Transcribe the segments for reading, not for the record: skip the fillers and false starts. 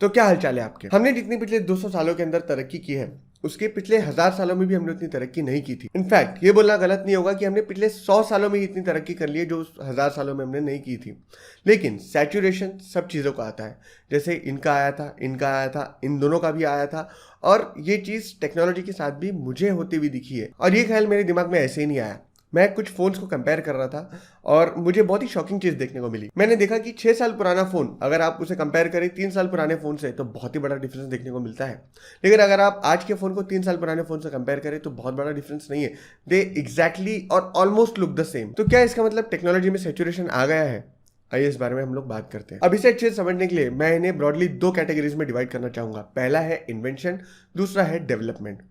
तो क्या हालचाल है आपके। हमने जितनी पिछले 200 सालों के अंदर तरक्की की है उसके पिछले 1000 सालों में भी हमने उतनी तरक्की नहीं की थी। इनफैक्ट ये बोलना गलत नहीं होगा कि हमने पिछले 100 सालों में ही इतनी तरक्की कर ली है जो उस 1000 सालों में हमने नहीं की थी। लेकिन सैचुरेशन सब चीज़ों का आता है। जैसे इनका आया था, इनका आया था, इन दोनों का भी आया था, और ये चीज़ टेक्नोलॉजी के साथ भी मुझे होती हुई दिखी है। और ये ख्याल मेरे दिमाग में ऐसे ही नहीं आया। मैं कुछ फ़ोन्स को कंपेयर कर रहा था और मुझे बहुत ही शॉकिंग चीज़ देखने को मिली। मैंने देखा कि 6 साल पुराना फ़ोन अगर आप उसे कंपेयर करें 3 साल पुराने फ़ोन से तो बहुत ही बड़ा डिफरेंस देखने को मिलता है। लेकिन अगर आप आज के फ़ोन को 3 साल पुराने फ़ोन से कंपेयर करें तो बहुत बड़ा डिफरेंस नहीं है। दे एग्जैक्टली और ऑलमोस्ट लुक द सेम। तो क्या इसका मतलब टेक्नोलॉजी में सैचुरेशन आ गया है? आइए इस बारे में हम लोग बात करते हैं। अब इसे अच्छे से समझने के लिए मैं इन्हें ब्रॉडली 2 कैटेगरीज में डिवाइड करना चाहूंगा। पहला है इन्वेंशन, दूसरा है डेवलपमेंट।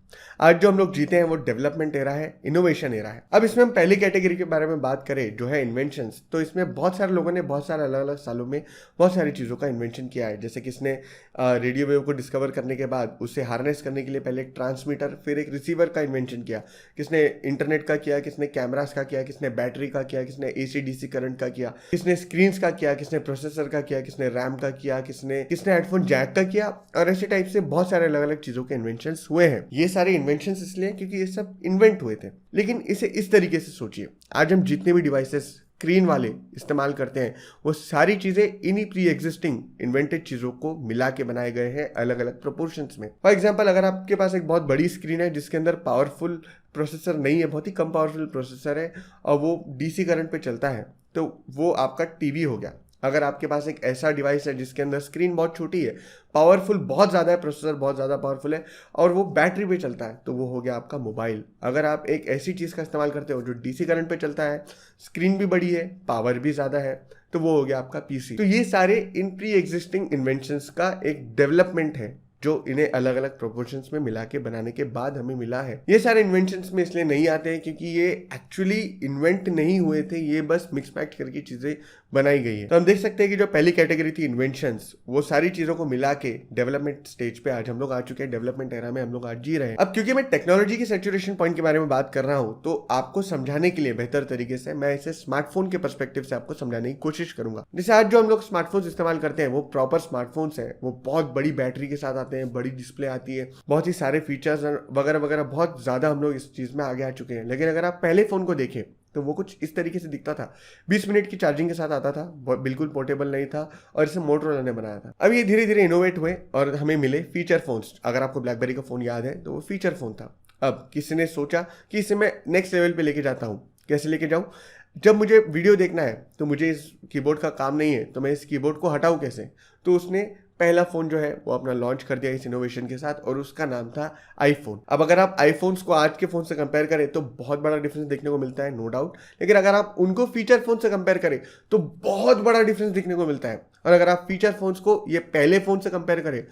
आज जो हम लोग जीते हैं वो डेवलपमेंट एरा है, इनोवेशन एरा है। अब इसमें हम पहली कैटेगरी के बारे में बात करें जो है इन्वेंशंस, तो इसमें बहुत सारे लोगों ने बहुत सारे अलग अलग सालों में बहुत सारी चीज़ों का इन्वेंशन किया है। जैसे किसने रेडियो वेव को डिस्कवर करने के बाद उसे हार्नेस करने के लिए पहले एक ट्रांसमीटर फिर एक रिसीवर का इन्वेंशन किया, किसने इंटरनेट का किया, किसने कैमरास का किया, किसने बैटरी का किया, किसने AC DC करंट का किया, किसने स्क्रीन्स का किया, किसने प्रोसेसर का किया, किसने रैम का किया, किसने हेडफोन जैक का किया, और ऐसे टाइप से बहुत सारे अलग अलग चीज़ों के इन्वेंशन हुए हैं। ये सारे इन्वेंशन इसलिए क्योंकि ये सब इन्वेंट हुए थे। लेकिन इसे इस तरीके से सोचिए, आज हम जितने भी डिवाइसेस स्क्रीन वाले इस्तेमाल करते हैं वो सारी चीज़ें इन्हीं प्री एग्जिस्टिंग इन्वेंटेड चीज़ों को मिला के बनाए गए हैं अलग अलग प्रोपोर्शंस में। फॉर एग्जांपल, अगर आपके पास एक बहुत बड़ी स्क्रीन है जिसके अंदर पावरफुल प्रोसेसर नहीं है, बहुत ही कम पावरफुल प्रोसेसर है और वो DC करंट पे चलता है, तो वो आपका टीवी हो गया। अगर आपके पास एक ऐसा डिवाइस है जिसके अंदर स्क्रीन बहुत छोटी है, पावरफुल बहुत ज़्यादा है, प्रोसेसर बहुत ज़्यादा पावरफुल है और वो बैटरी पे चलता है, तो वो हो gया आपका मोबाइल। अगर आप एक ऐसी चीज़ का इस्तेमाल करते हो जो DC करंट पे चलता है, स्क्रीन भी बड़ी है, पावर भी ज़्यादा है, तो वो हो गया आपका PC। तो ये सारे इन प्री एग्जिस्टिंग इन्वेंशंस का एक डेवलपमेंट है जो इन्हें अलग अलग प्रोपोर्शंस में मिला के बनाने के बाद हमें मिला है। ये सारे इन्वेंशंस में इसलिए नहीं आते हैं क्योंकि ये एक्चुअली इन्वेंट नहीं हुए थे, ये बस मिक्स पैक्ट करके चीज़ें बनाई गई है। तो हम देख सकते हैं कि जो पहली कैटेगरी थी इन्वेंशंस, वो सारी चीज़ों को मिला के डेवलपमेंट स्टेज पे आज हम लोग आ चुके हैं, डेवलपमेंट एरा में हम लोग आज जी रहे हैं। अब क्योंकि मैं टेक्नोलॉजी के सैचुरेशन पॉइंट के बारे में बात कर रहा हूँ तो आपको समझाने के लिए बेहतर तरीके से मैं इसे स्मार्टफोन के पर्सपेक्टिव से आपको समझाने की कोशिश करूंगा। जैसे आज जो हम लोग स्मार्टफोन्स इस्तेमाल करते हैं वो प्रॉपर स्मार्टफोन्स हैं, वो बहुत बड़ी बैटरी के साथ आते हैं, बड़ी डिस्प्ले आती है, बहुत ही सारे फीचर्स वगैरह वगैरह, बहुत ज़्यादा हम लोग इस चीज़ में आगे आ चुके हैं। लेकिन अगर आप पहले फ़ोन को देखें तो वो कुछ इस तरीके से दिखता था, 20 मिनट की चार्जिंग के साथ आता था, बिल्कुल पोर्टेबल नहीं था और इसे मोटोरोला ने बनाया था। अब ये धीरे धीरे इनोवेट हुए और हमें मिले फीचर फोन्स। अगर आपको ब्लैकबेरी का फ़ोन याद है तो वो फीचर फ़ोन था। अब किसी ने सोचा कि इसे मैं नेक्स्ट लेवल पे लेके जाता हूँ। कैसे लेके जाऊँ? जब मुझे वीडियो देखना है तो मुझे इस कीबोर्ड का काम नहीं है, तो मैं इस कीबोर्ड को हटाऊँ कैसे? तो उसने पहला फ़ोन जो है वो अपना लॉन्च कर दिया इस इनोवेशन के साथ और उसका नाम था आईफोन। अब अगर आप आईफोन्स को आज के फ़ोन से कंपेयर करें तो बहुत बड़ा डिफरेंस देखने को मिलता है, नो डाउट। लेकिन अगर आप उनको फीचर फ़ोन से कंपेयर करें तो बहुत बड़ा डिफरेंस देखने को मिलता है। और अगर आप फीचर फ़ोन्स को ये पहले फ़ोन से कंपेयर करें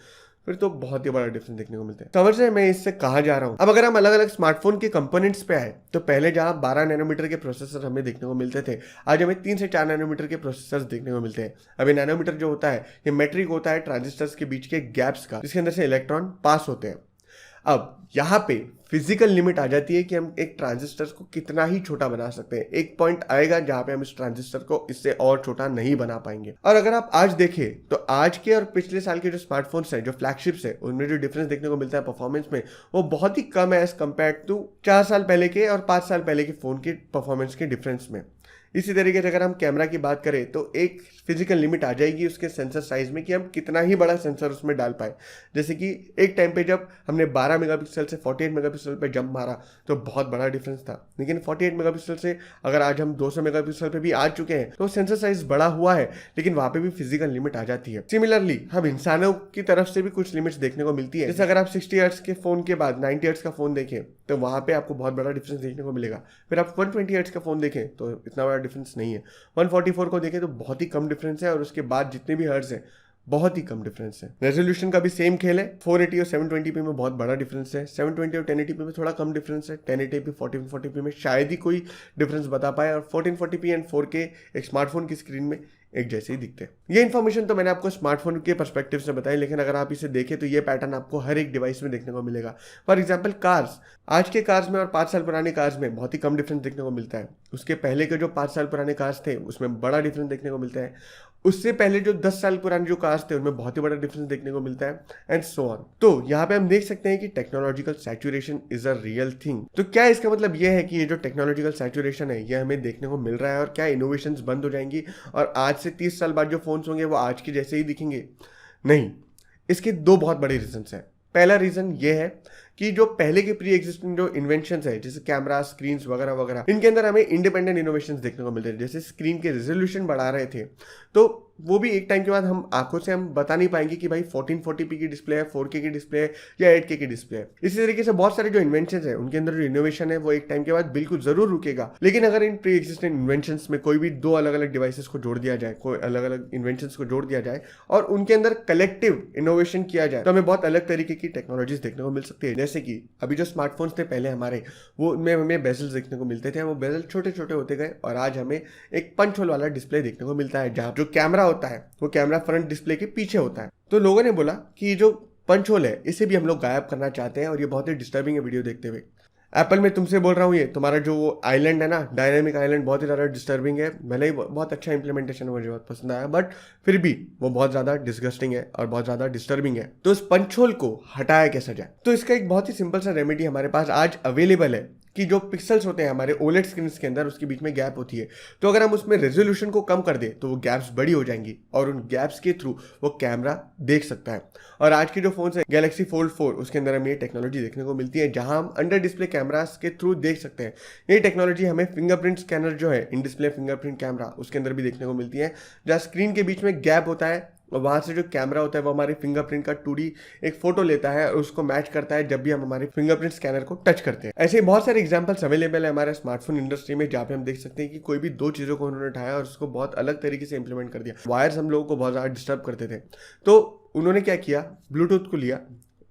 फिर तो बहुत ही बड़ा डिफरेंस देखने को मिलता है। समझ रहे हैं मैं इससे कहाँ जा रहा हूँ? अब अगर हम अलग अलग स्मार्टफोन के कंपोनेंट्स पे आए तो पहले जहाँ 12 नैनोमीटर के प्रोसेसर हमें देखने को मिलते थे, आज हमें 3 से 4 नैनोमीटर के प्रोसेसर्स देखने को मिलते हैं। अभी नैनोमीटर जो होता है ये मेट्रिक होता है ट्रांजिस्टर्स के बीच के गैप्स का, जिसके अंदर से इलेक्ट्रॉन पास होते हैं। अब यहाँ पे फिजिकल लिमिट आ जाती है कि हम एक ट्रांजिस्टर को कितना ही छोटा बना सकते हैं। एक पॉइंट आएगा जहाँ पे हम इस ट्रांजिस्टर को इससे और छोटा नहीं बना पाएंगे। और अगर आप आज देखें तो आज के और पिछले साल के जो स्मार्टफोन्स हैं, जो फ्लैगशिप्स है, उनमें जो डिफरेंस देखने को मिलता है परफॉर्मेंस में, वो बहुत ही कम है एज कम्पेयर टू 4 साल पहले के और 5 साल पहले के फ़ोन के परफॉर्मेंस के डिफरेंस में। इसी तरीके से अगर हम कैमरा की बात करें तो एक फिजिकल लिमिट आ जाएगी उसके सेंसर साइज में कि हम कितना ही बड़ा सेंसर उसमें डाल पाए। जैसे कि एक टाइम पे जब हमने 12 मेगापिक्सल से 48 मेगापिक्सल पे जंप मारा तो बहुत बड़ा डिफरेंस था। लेकिन 48 मेगापिक्सल से अगर आज हम 200 मेगापिक्सल पे भी आ चुके हैं तो सेंसर साइज बड़ा हुआ है, लेकिन वहाँ पे भी फिजिकल लिमिट आ जाती है। सिमिलरली हम इंसानों की तरफ से भी कुछ लिमिट्स देखने को मिलती है। जैसे अगर आप 60 हर्ट्ज के फ़ोन के बाद 90 हर्ट्ज का फ़ोन देखें तो वहाँ पे आपको बहुत बड़ा डिफरेंस देखने को मिलेगा। फिर आप 120 हर्ट्ज का फ़ोन देखें तो इतना बड़ा डिफरेंस नहीं है। 144 को देखें तो बहुत ही कम डिफरेंस है और उसके बाद जितने भी हर्ट्ज हैं बहुत ही कम डिफरेंस है। रेजोल्यूशन का भी सेम खेल है। 480 और 720p में बहुत बड़ा डिफरेंस है। 720 और 1080p में थोड़ा कम डिफरेंस है। 1080p 1440p में शायद ही कोई डिफरेंस बता पाए और 1440p एंड 4K एक स्मार्टफोन की स्क्रीन में एक जैसे ही दिखते हैं। ये इन्फॉर्मेशन तो मैंने आपको स्मार्टफोन के पर्सपेक्टिव से बताई, लेकिन अगर आप इसे देखें तो ये पैटर्न आपको हर एक डिवाइस में देखने को मिलेगा। फॉर एग्जांपल कार्स, आज के कार्स में और 5 साल पुराने कार्स में बहुत ही कम डिफरेंस देखने को मिलता है। उसके पहले के जो 5 साल पुराने कार्स थे उसमें बड़ा डिफरेंस देखने को मिलता है। उससे पहले जो 10 साल पुराने जो कार्स थे उनमें बहुत ही बड़ा डिफरेंस देखने को मिलता है एंड सो ऑन। तो यहाँ पे हम देख सकते हैं कि technological saturation is a real thing. तो क्या इसका मतलब यह है कि ये जो टेक्नोलॉजिकल सैचुरेशन है ये हमें देखने को मिल रहा है और क्या इनोवेशंस बंद हो जाएंगी और आज से 30 साल बाद जो फोन्स होंगे वो आज के जैसे ही दिखेंगे? नहीं, इसके दो बहुत बड़े रीजंस हैं। पहला रीजन ये है कि जो पहले के प्री एग्जिस्टिंग जो इन्वेंशंस है जैसे कैमरा, स्क्रीन वगैरह वगैरह, इनके अंदर हमें इंडिपेंडेंट इनोवेशंस देखने को मिलते थे। जैसे स्क्रीन के रेजोल्यूशन बढ़ा रहे थे तो वो भी एक टाइम के बाद हम आंखों से हम बता नहीं पाएंगे कि भाई 1440p की डिस्प्ले है, 4K की डिस्प्ले है या 8K की डिस्प्ले है। इसी तरीके से बहुत सारे जो इन्वेंशन है उनके अंदर जो इनोवेशन है वो एक टाइम के बाद बिल्कुल जरूर रुकेगा। लेकिन अगर इन प्री एग्जिस्टिंग इन्वेंशन में कोई भी दो अलग अलग डिवाइसेस को जोड़ दिया जाए, कोई अलग अलग इन्वेंशन को जोड़ दिया जाए और उनके अंदर कलेक्टिव इनोवेशन किया जाए तो हमें बहुत अलग तरीके की टेक्नोलॉजीज देखने को मिल सकती है। जैसे कि अभी जो स्मार्टफोन्स थे पहले हमारे, वो उनमें हमें बेजल्स देखने को मिलते थे, वो बेजल छोटे छोटे होते गए और आज हमें एक पंच होल वाला डिस्प्ले देखने को मिलता है जहाँ जो कैमरा होता है वो कैमरा फ्रंट डिस्प्ले के पीछे होता है। तो लोगों ने बोला कि जो पंच होल है इसे भी हम लोग गायब करना चाहते हैं और ये बहुत ही डिस्टर्बिंग है वीडियो देखते हुए। एप्पल में तुमसे बोल रहा हूँ, ये तुम्हारा जो वो आइलैंड है ना, डायनामिक आइलैंड, बहुत ही ज़्यादा डिस्टर्बिंग है। भले ही बहुत अच्छा इंप्लीमेंटेशन मुझे बहुत पसंद आया बट फिर भी वो बहुत ज़्यादा डिस्गस्टिंग है और बहुत ज़्यादा डिस्टर्बिंग है। तो इस पंच होल को हटाया कैसे जाए? तो इसका एक बहुत ही सिंपल सा रेमेडी हमारे पास आज अवेलेबल है कि जो पिक्सल्स होते हैं हमारे ओलेड स्क्रीन के अंदर उसके बीच में गैप होती है। तो अगर हम उसमें रेजोल्यूशन को कम कर दें तो वो गैप्स बड़ी हो जाएंगी और उन गैप्स के थ्रू वो कैमरा देख सकता है। और आज के जो फोन है गैलेक्सी फोल्ड 4 उसके अंदर हमें ये टेक्नोलॉजी देखने को मिलती है जहां हम अंडर डिस्प्ले कैमरास के थ्रू देख सकते हैं। ये टेक्नोलॉजी हमें फिंगरप्रिंट स्कैनर जो है, इन डिस्प्ले फिंगरप्रिंट कैमरा, उसके अंदर भी देखने को मिलती है जहाँ स्क्रीन के बीच में गैप होता है और वहाँ से जो कैमरा होता है वो हमारे फिंगरप्रिंट का 2D एक फोटो लेता है और उसको मैच करता है जब भी हम हमारे फिंगरप्रिंट स्कैनर को टच करते हैं। ऐसे बहुत सारे एग्जांपल्स अवेलेबल है हमारे स्मार्टफोन इंडस्ट्री में जहाँ पे हम देख सकते हैं कि कोई भी दो चीज़ों को उन्होंने उठाया और उसको बहुत अलग तरीके से इंप्लीमेंट कर दिया। वायर्स हम लोगों को बहुत ज़्यादा डिस्टर्ब करते थे तो उन्होंने क्या किया, ब्लूटूथ को लिया,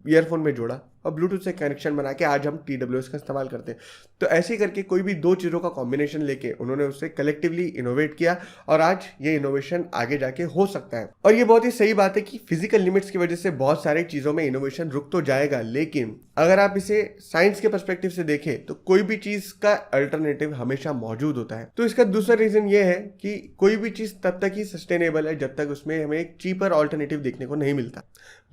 ईयरफोन में जोड़ा और ब्लूटूथ से कनेक्शन बना के आज हम TWS का इस्तेमाल करते हैं। तो ऐसे ही करके कोई भी दो चीज़ों का कॉम्बिनेशन लेके उन्होंने उससे कलेक्टिवली इनोवेट किया और आज ये इनोवेशन आगे जाके हो सकता है। और ये बहुत ही सही बात है कि फिजिकल लिमिट्स की वजह से बहुत सारी चीज़ों में इनोवेशन रुक तो जाएगा, लेकिन अगर आप इसे साइंस के पर्सपेक्टिव से देखें तो कोई भी चीज़ का अल्टरनेटिव हमेशा मौजूद होता है। तो इसका दूसरा रीजन ये है कि कोई भी चीज़ तब तक ही सस्टेनेबल है जब तक उसमें हमें एक चीपर ऑल्टरनेटिव देखने को नहीं मिलता।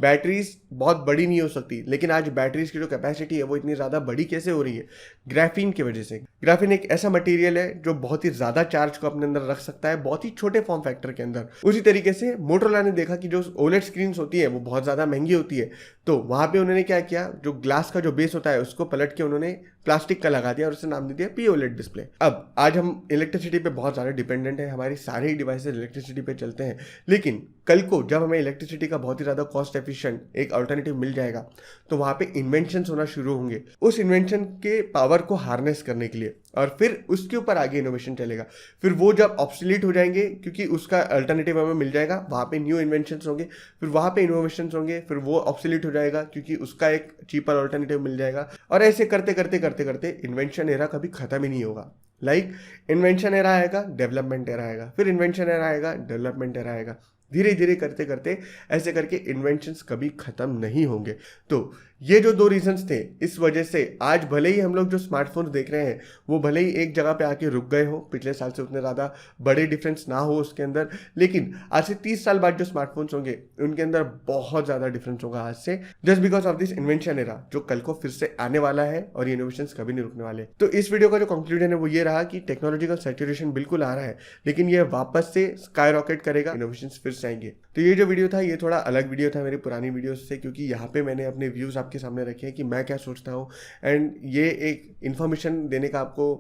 बैटरीज बहुत बड़ी नहीं हो सकती, लेकिन आज बैटरीज की जो कैपेसिटी है वो इतनी ज़्यादा बड़ी कैसे हो रही है? ग्राफीन की वजह से। ग्राफीन एक ऐसा मटेरियल है जो बहुत ही ज़्यादा चार्ज को अपने अंदर रख सकता है बहुत ही छोटे फॉर्म फैक्टर के अंदर। उसी तरीके से मोटोरोला ने देखा कि जो ओलेड स्क्रीन होती है वो बहुत ज़्यादा महंगी होती है, तो वहाँ पे उन्होंने क्या किया, जो ग्लास का जो बेस होता है उसको पलट के उन्होंने प्लास्टिक का लगा दिया और उसे नाम दे दिया POLED डिस्प्ले। अब आज हम इलेक्ट्रिसिटी पे बहुत ज़्यादा डिपेंडेंट है, हमारी सारे ही डिवाइसेज इलेक्ट्रिसिटी पे चलते हैं, लेकिन कल को जब हमें इलेक्ट्रिसिटी का बहुत ही ज़्यादा कॉस्ट एफिशिएंट एक अल्टरनेटिव मिल जाएगा तो वहाँ पे इन्वेंशंस होना शुरू होंगे उस इन्वेंशन के पावर को हार्नेस करने के लिए, और फिर उसके ऊपर आगे इनोवेशन चलेगा। फिर वो जब ऑब्सोलीट हो जाएंगे क्योंकि उसका अल्टरनेटिव हमें मिल जाएगा, वहाँ पे न्यू इन्वेंशंस होंगे, फिर वहाँ पे इनोवेशंस होंगे, फिर वो ऑब्सोलीट हो जाएगा क्योंकि उसका एक चीपर अल्टरनेटिव मिल जाएगा। और ऐसे करते करते करते करते इन्वेंशन एरा कभी खत्म ही नहीं होगा। लाइक इन्वेंशन एरा आएगा, डेवलपमेंट एरा आएगा, फिर इन्वेंशन एरा आएगा, डेवलपमेंट एरा आएगा, धीरे धीरे करते करते ऐसे करके इन्वेंशंस कभी खत्म नहीं होंगे। तो ये जो दो रीजंस थे, इस वजह से आज भले ही हम लोग जो स्मार्टफोन्स देख रहे हैं वो भले ही एक जगह पे आके रुक गए हो, पिछले साल से उतने ज़्यादा बड़े डिफरेंस ना हो उसके अंदर, लेकिन आज से 30 साल बाद जो स्मार्टफोन्स होंगे उनके अंदर बहुत ज़्यादा डिफरेंस होगा आज से, just because of this invention era जो कल को फिर से आने वाला है और ये इनोवेशंस कभी नहीं रुकने वाले। तो इस वीडियो का जो कंक्लूजन है वो ये रहा कि टेक्नोलॉजिकल सैचुरेशन बिल्कुल आ रहा है, लेकिन ये वापस से स्काई रॉकेट करेगा, इनोवेशंस फिर से आएंगे। तो ये जो वीडियो था ये थोड़ा अलग वीडियो था मेरी पुरानी वीडियो से, क्योंकि यहाँ पे मैंने अपने व्यूज़ आपके सामने रखे हैं कि मैं क्या सोचता हूँ, एंड ये एक इन्फॉर्मेशन देने का आपको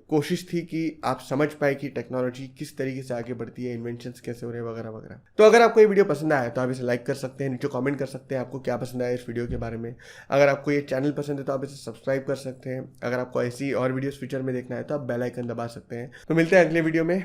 कोशिश थी कि आप समझ पाए कि टेक्नोलॉजी किस तरीके से आगे बढ़ती है, इन्वेंशंस कैसे हो रहे हैं वगैरह वगैरह। तो अगर आपको ये वीडियो पसंद आया तो आप इसे लाइक कर सकते हैं, नीचे कमेंट कर सकते हैं आपको क्या पसंद आया इस वीडियो के बारे में। अगर आपको ये चैनल पसंद है तो आप इसे सब्सक्राइब कर सकते हैं। अगर आपको ऐसी और वीडियोस फ्यूचर में देखना है तो आप बेल आइकन दबा सकते हैं। तो मिलते हैं अगले वीडियो में।